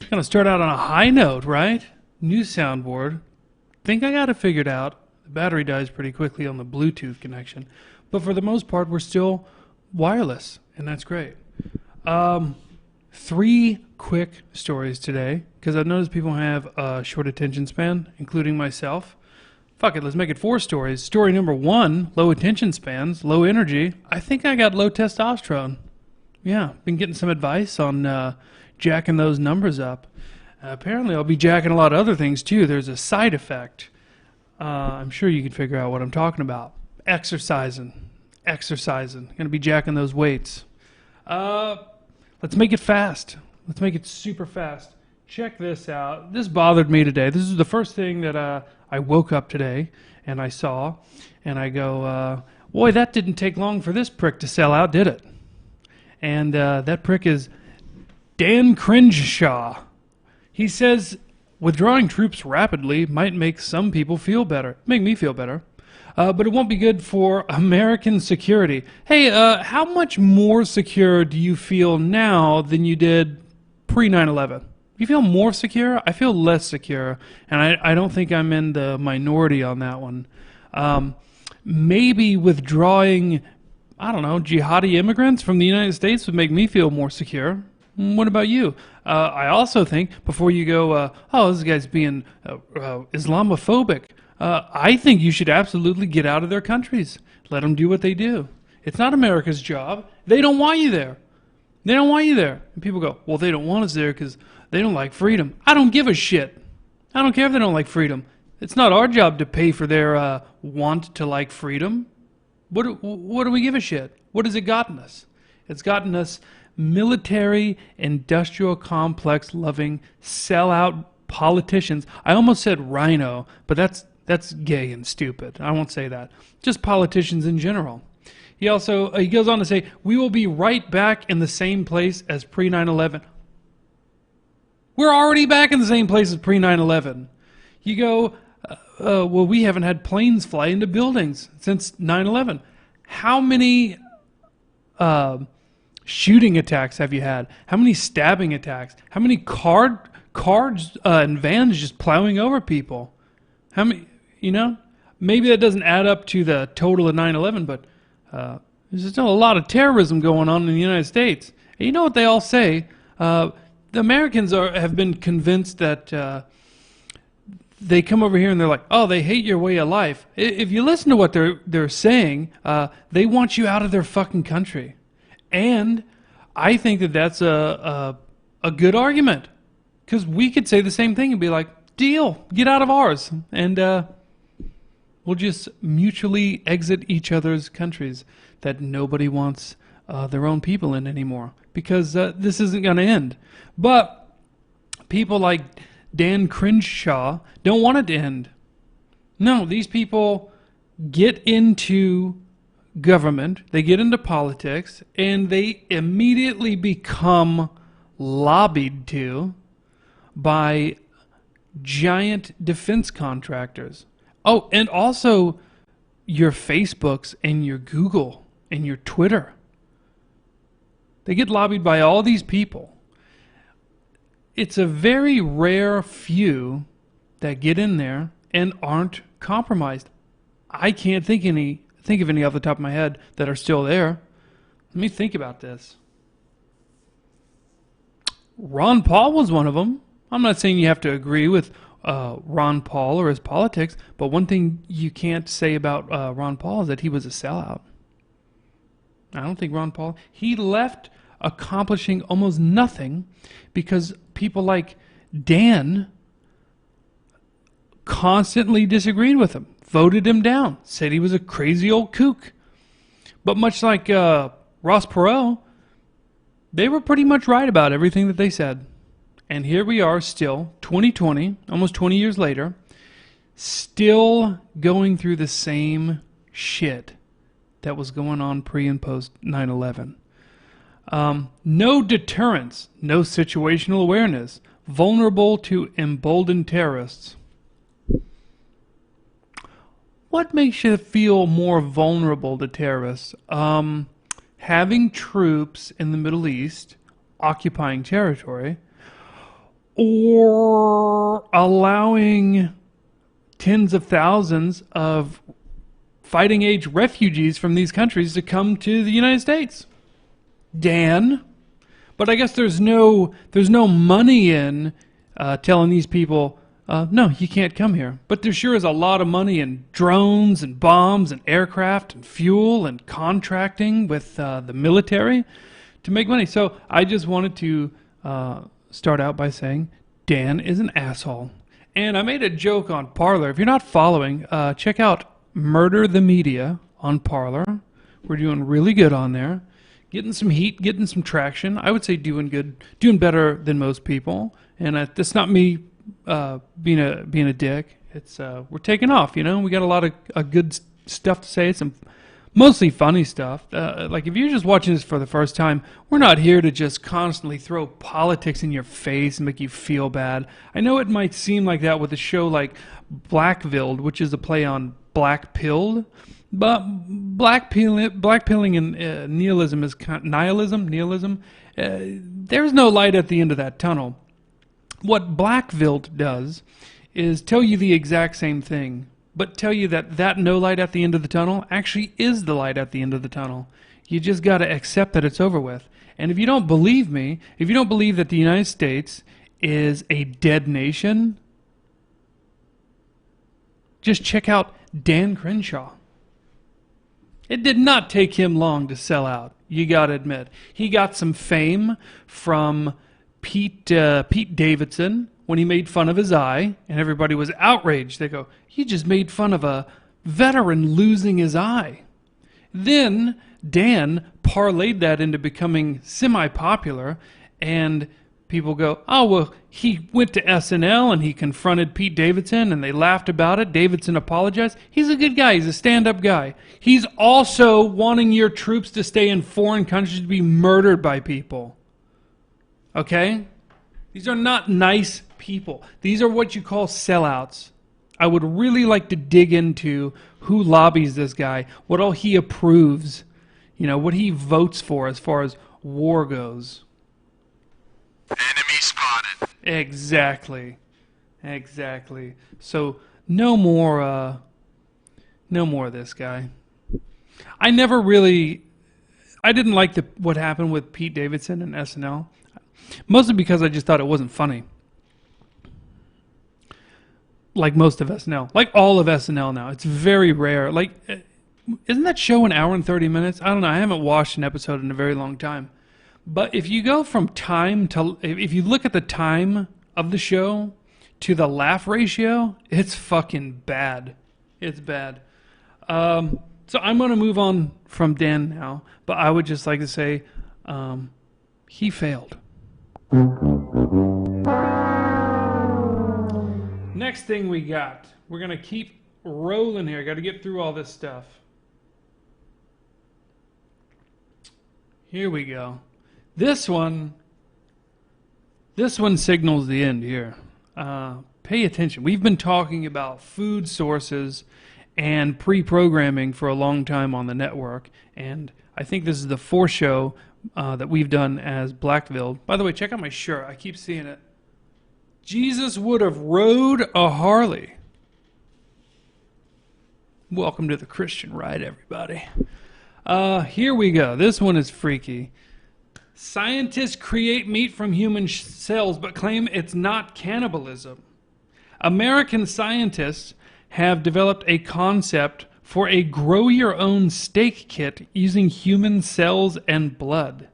Gonna start out on a high note, right? New soundboard. Think I got it figured out. The battery dies pretty quickly on the Bluetooth connection. But for the most part, we're still wireless, and that's great. 3 quick stories today, because I've noticed people have a short attention span, including myself. Fuck it, let's make it 4 stories. Story number 1, low attention spans, low energy. I think I got low testosterone. Yeah, been getting some advice on jacking those numbers up. Apparently I'll be jacking a lot of other things too. There's a side effect. I'm sure you can figure out what I'm talking about. Exercising. Gonna be jacking those weights. Let's make it fast. Let's make it super fast. Check this out. This bothered me today. This is the first thing that I woke up today and I saw, and I go, boy, that didn't take long for this prick to sell out, did it? And that prick is Dan Cringeshaw. He says withdrawing troops rapidly might make some people feel better. Make me feel better. But it won't be good for American security. Hey, how much more secure do you feel now than you did pre-9/11? You feel more secure? I feel less secure. And I don't think I'm in the minority on that one. Maybe withdrawing, I don't know, jihadi immigrants from the United States would make me feel more secure. What about you? I also think, before you go, oh, this guy's being Islamophobic, I think you should absolutely get out of their countries. Let them do what they do. It's not America's job. They don't want you there. They don't want you there. And people go, well, they don't want us there because they don't like freedom. I don't give a shit. I don't care if they don't like freedom. It's not our job to pay for their want to like freedom. What do we give a shit? What has it gotten us? It's gotten us military, industrial complex loving, sellout politicians. I almost said rhino, but that's gay and stupid. I won't say that. Just politicians in general. He also he goes on to say, we will be right back in the same place as pre-9/11. We're already back in the same place as pre-9/11. You go, well, we haven't had planes fly into buildings since 9/11. How many shooting attacks have you had? How many stabbing attacks? How many cars and vans just plowing over people? How many, maybe that doesn't add up to the total of 9/11, but there's still a lot of terrorism going on in the United States. And you know what they all say? The Americans have been convinced that they come over here and they're like, oh, they hate your way of life. If you listen to what they're saying, they want you out of their fucking country. And I think that that's a good argument, because we could say the same thing and be like, deal, get out of ours, and we'll just mutually exit each other's countries that nobody wants their own people in anymore, because this isn't going to end. But people like Dan Cringeshaw don't want it to end. No, these people get into government, they get into politics, and they immediately become lobbied to by giant defense contractors. Oh, and also your Facebooks and your Google and your Twitter. They get lobbied by all these people. It's a very rare few that get in there and aren't compromised. I can't think of any off the top of my head that are still there. Let me think about this. Ron Paul was one of them. I'm not saying you have to agree with Ron Paul or his politics, but one thing you can't say about Ron Paul is that he was a sellout. I don't think Ron Paul... He left accomplishing almost nothing because people like Dan constantly disagreed with him, voted him down, said he was a crazy old kook. But much like Ross Perot, they were pretty much right about everything that they said. And here we are still, 2020, almost 20 years later, still going through the same shit that was going on pre and post 9/11. No deterrence, no situational awareness, vulnerable to emboldened terrorists. What makes you feel more vulnerable to terrorists? Having troops in the Middle East occupying territory, or allowing tens of thousands of fighting age refugees from these countries to come to the United States? Dan. But I guess there's no money in telling these people, no, you can't come here. But there sure is a lot of money in drones and bombs and aircraft and fuel and contracting with the military to make money. So I just wanted to start out by saying Dan is an asshole. And I made a joke on Parler. If you're not following, check out Murder the Media on Parler. We're doing really good on there. Getting some heat, getting some traction. I would say doing good, doing better than most people. And that's not me being a dick. It's we're taking off, you know. We got a lot of good stuff to say. Some mostly funny stuff. Like if you're just watching this for the first time, we're not here to just constantly throw politics in your face and make you feel bad. I know it might seem like that with a show like BlackVill'd, which is a play on black-pilled. But blackpilling and nihilism is nihilism. There's no light at the end of that tunnel. What BlackVill'd does is tell you the exact same thing, but tell you that no light at the end of the tunnel actually is the light at the end of the tunnel. You just got to accept that it's over with. And if you don't believe me, if you don't believe that the United States is a dead nation, just check out Dan Cringeshaw. It did not take him long to sell out, you got to admit. He got some fame from Pete Davidson when he made fun of his eye, and everybody was outraged. They go, "You just made fun of a veteran losing his eye." Then Dan parlayed that into becoming semi-popular, and people go, "Oh, well, he went to SNL and he confronted Pete Davidson and they laughed about it. Davidson apologized." He's a good guy. He's a stand-up guy. He's also wanting your troops to stay in foreign countries to be murdered by people. Okay? These are not nice people. These are what you call sellouts. I would really like to dig into who lobbies this guy, what all he approves, you know, what he votes for as far as war goes. Enemy spotted. Exactly. So no more of this guy. I didn't like what happened with Pete Davidson and SNL. Mostly because I just thought it wasn't funny. Like most of SNL. Like all of SNL now. It's very rare. Like, isn't that show an hour and 30 minutes? I don't know. I haven't watched an episode in a very long time. But if you go from time to... If you look at the time of the show to the laugh ratio, it's fucking bad. It's bad. So I'm going to move on from Dan now. But I would just like to say he failed. Next thing we got. We're going to keep rolling here. Got to get through all this stuff. Here we go. This one signals the end here. Pay attention. We've been talking about food sources and pre-programming for a long time on the network, and I think this is the fourth show that we've done as BlackVill'd. By the way, check out my shirt. I keep seeing it. Jesus would have rode a Harley. Welcome to the Christian ride, everybody. Here we go. This one is freaky. Scientists create meat from human cells but claim it's not cannibalism. American scientists have developed a concept for a grow-your-own steak kit using human cells and blood.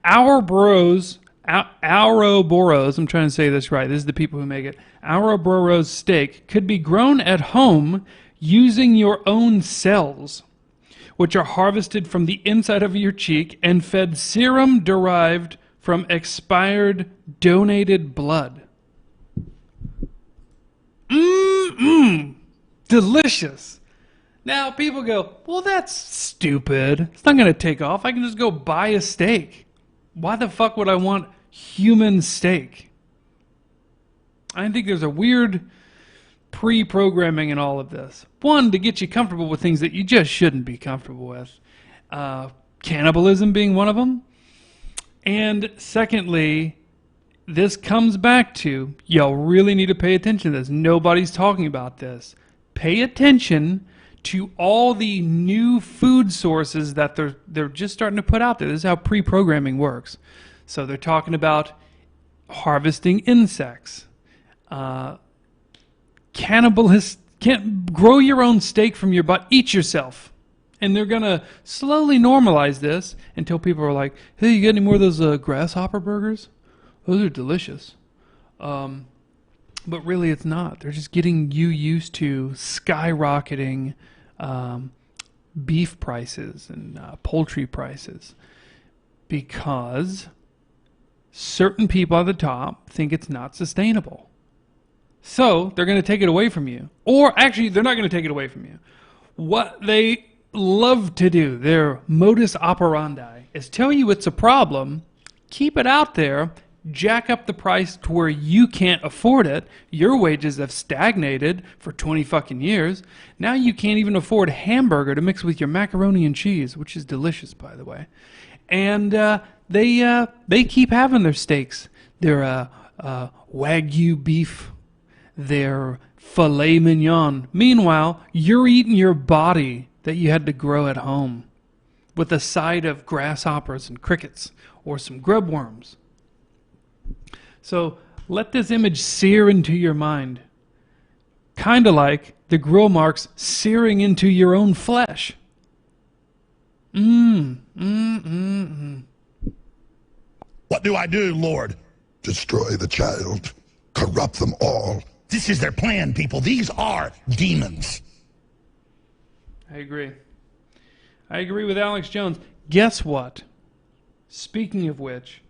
Ouroboros, I'm trying to say this right. This is the people who make it. Ouroboros steak could be grown at home using your own cells, which are harvested from the inside of your cheek and fed serum derived from expired donated blood. Delicious. Now people go, well, that's stupid. It's not going to take off. I can just go buy a steak. Why the fuck would I want human steak? I think there's a weird pre-programming in all of this. One, to get you comfortable with things that you just shouldn't be comfortable with. Cannibalism being one of them. And secondly, this comes back to, y'all really need to pay attention to this. Nobody's talking about this. Pay attention to all the new food sources that they're just starting to put out there. This is how pre-programming works. So they're talking about harvesting insects. Can't grow your own steak from your butt. Eat yourself. And they're going to slowly normalize this until people are like, hey, you got any more of those grasshopper burgers? Those are delicious. But really it's not. They're just getting you used to skyrocketing beef prices and poultry prices because certain people at the top think it's not sustainable. So they're going to take it away from you. Or actually, they're not going to take it away from you. What they love to do, their modus operandi, is tell you it's a problem, keep it out there, jack up the price to where you can't afford it. Your wages have stagnated for 20 fucking years. Now you can't even afford hamburger to mix with your macaroni and cheese, which is delicious, by the way. And they keep having their steaks, their Wagyu beef, their filet mignon. Meanwhile, you're eating your body that you had to grow at home with a side of grasshoppers and crickets or some grub worms. So let this image sear into your mind. Kind of like the grill marks searing into your own flesh. What do I do, Lord? Destroy the child. Corrupt them all. This is their plan, people. These are demons. I agree. I agree with Alex Jones. Guess what? Speaking of which,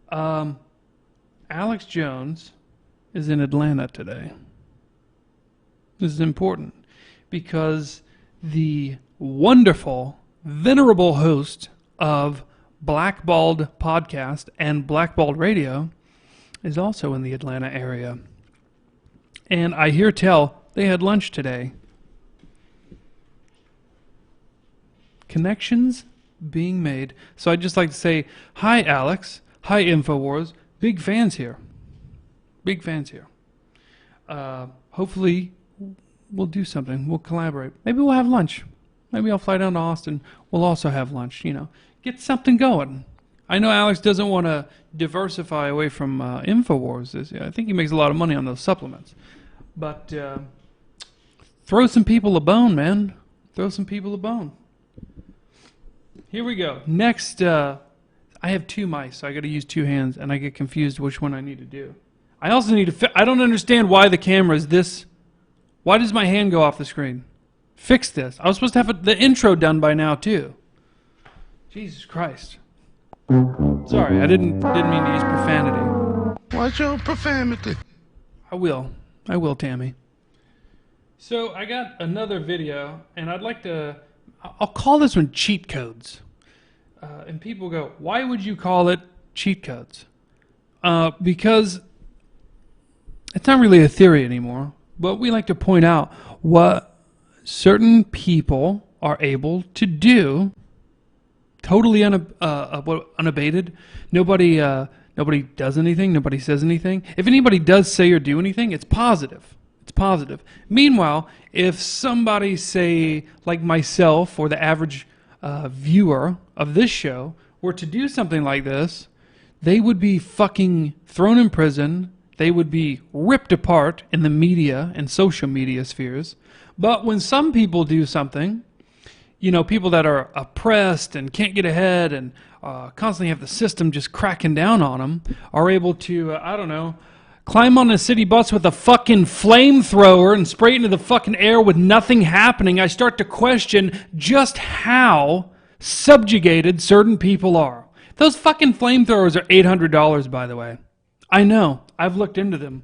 Alex Jones is in Atlanta today. This is important because the wonderful, venerable host of BlackVill'd podcast and BlackVill'd radio is also in the Atlanta area. And I hear tell they had lunch today. Connections being made. So I'd just like to say, hi, Alex. Hi, InfoWars. Big fans here. Big fans here. Hopefully, we'll do something. We'll collaborate. Maybe we'll have lunch. Maybe I'll fly down to Austin. We'll also have lunch, you know. Get something going. I know Alex doesn't want to diversify away from InfoWars. I think he makes a lot of money on those supplements. But throw some people a bone, man. Throw some people a bone. Here we go. Next, I have two mice, so I got to use two hands, and I get confused which one I need to do. I also need to. I don't understand why the camera is this. Why does my hand go off the screen? Fix this. I was supposed to have the intro done by now too. Jesus Christ. Sorry, I didn't mean to use profanity. What's your profanity? I will, Tammy. So I got another video, and I'd like to. I'll call this one cheat codes. And people go, why would you call it cheat codes? Because it's not really a theory anymore, but we like to point out what certain people are able to do totally unabated. Nobody does anything. Nobody says anything. If anybody does say or do anything, it's positive. It's positive. Meanwhile, if somebody, say, like myself or the average viewer of this show were to do something like this, they would be fucking thrown in prison. They would be ripped apart in the media and social media spheres. But when some people do something, you know, people that are oppressed and can't get ahead and constantly have the system just cracking down on them, are able to, I don't know, climb on a city bus with a fucking flamethrower and spray it into the fucking air with nothing happening. I start to question just how subjugated certain people are. Those fucking flamethrowers are $800, by the way. I know. I've looked into them.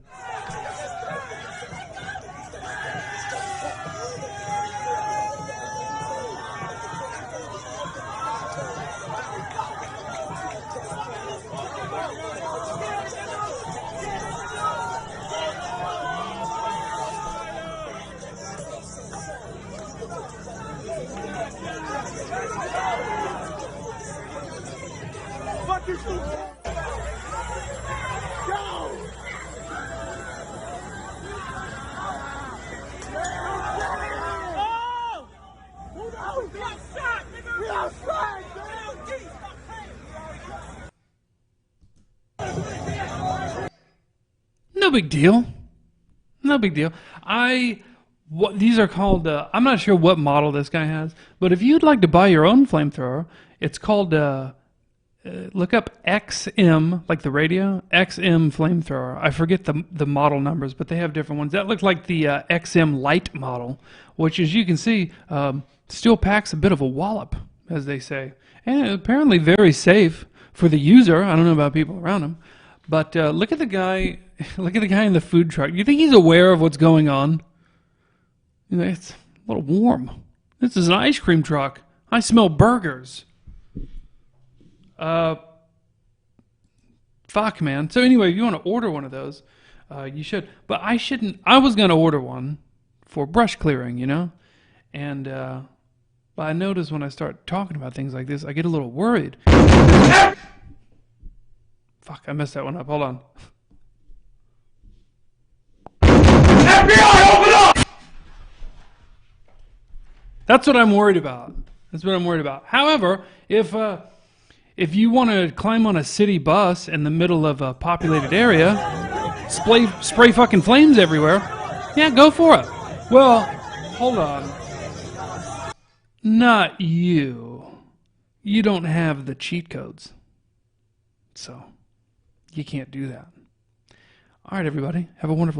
No big deal. No big deal. These are called, I'm not sure what model this guy has, but if you'd like to buy your own flamethrower, it's called, look up XM, like the radio, XM flamethrower. I forget the model numbers, but they have different ones. That looks like the XM Lite model, which, as you can see, still packs a bit of a wallop, as they say. And apparently very safe for the user. I don't know about people around him. But look at the guy. Look at the guy in the food truck. You think he's aware of what's going on? You know, it's a little warm. This is an ice cream truck. I smell burgers. Fuck, man. So anyway, if you want to order one of those, you should. But I shouldn't. I was going to order one for brush clearing, you know? And but I notice when I start talking about things like this, I get a little worried. Fuck, I messed that one up. Hold on. FBI, open up! That's what I'm worried about. That's what I'm worried about. However, if you want to climb on a city bus in the middle of a populated area, spray fucking flames everywhere, yeah, go for it. Well, hold on. Not you. You don't have the cheat codes. So, you can't do that. All right, everybody. Have a wonderful day.